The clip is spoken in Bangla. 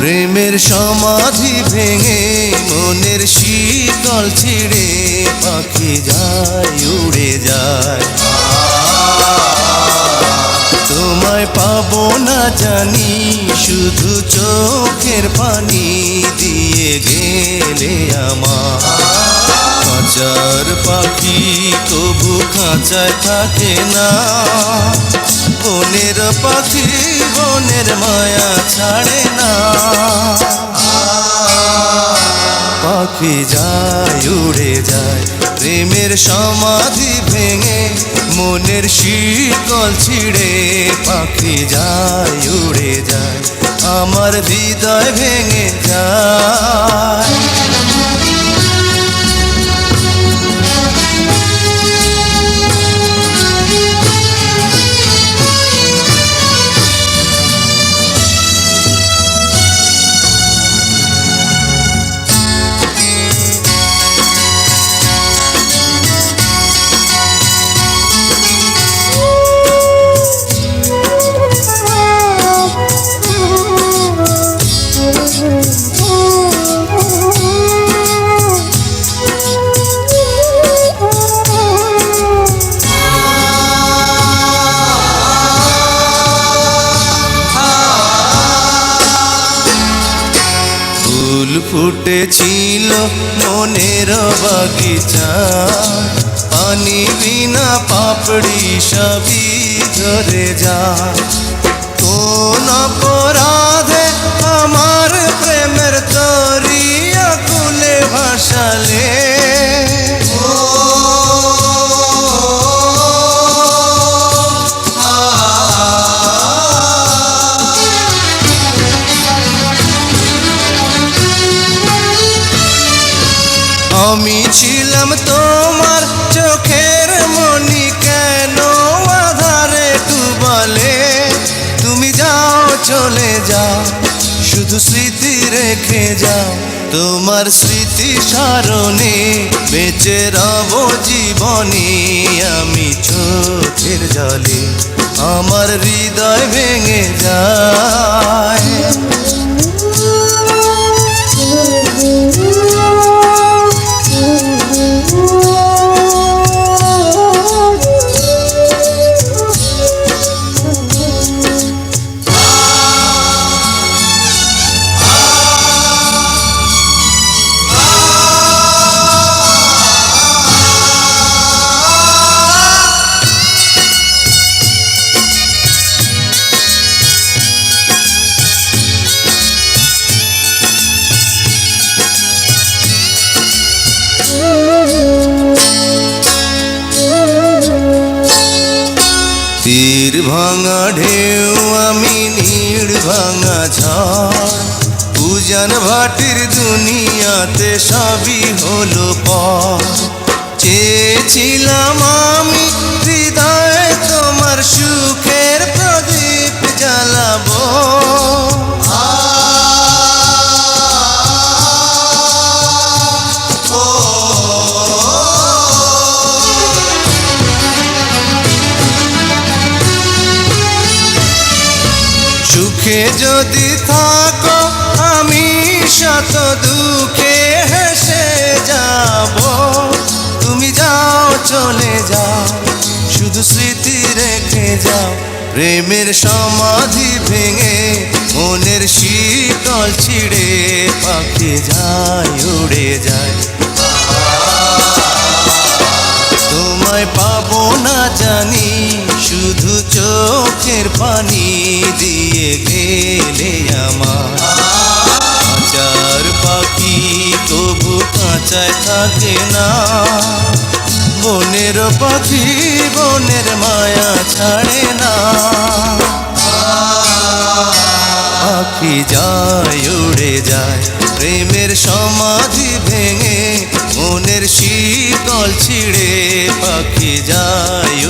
প্রেমের সমাধি ভেঙে মনের শীতল ছিঁড়ে পাখি যায় উড়ে যায়। তোমায় পাবো না জানি শুধু চোখের পানি দিয়ে গেলে আমার। খাঁচার পাখি তবু খাঁচায় থাকে না, বনের পাখি বনের মায়া ছাড়ে না। পাখি যায় উড়ে যায় প্রেমের সমাধি ভেঙে মনের শীতল ছিঁড়ে পাখি যায় উড়ে যায়, আমার হৃদয় ভেঙে যায়। ফুল ফুটেছিল মনের বাগিচা, পানি বিনা পাপড়ি সবই ঝরে যায়। কোন অপরাধে আমার প্রেমের তরি আকুলে ভাসালে, আমি ছিলাম তোমার চোখের মনি, কেন আধারে ডুবালে? তুমি যাও চলে যাও শুধু স্মৃতি রেখে যাও, তোমার স্মৃতি স্মরণে বেঁচে রব জীবনে। আমি চোখের জলে আমার হৃদয় ভেঙে যায়। তীর ভাঙা ঢেউ আমি নীড় ভাঙা ঝড়, উজান ভাটির দুনিয়াতে সবই হলো পর। চেয়েছিলাম আমি হৃদয়ে তোমার সুখের প্রদীপ জ্বালাবো, সুখে যদি থাকো আমি শত দুঃখে হেসে যাব। তুমি যাও চলে যাও শুধু স্মৃতি রেখে যাও, প্রেমের সমাধি ভেঙে মনের শীতল ছিঁড়ে পাখি যায় উড়ে যায়। তোমায় পাবো না জানি শুধু চোখের পানি দিয়ে গেলে আমার। খাঁচার পাখি তবু খাঁচায় থাকে না, বনের পাখি বনের মায়া ছাড়ে না। পাখি যায় উড়ে যায় প্রেমের সমাধি ভেঙে মনের শীতল ছিঁড়ে পাখি যায়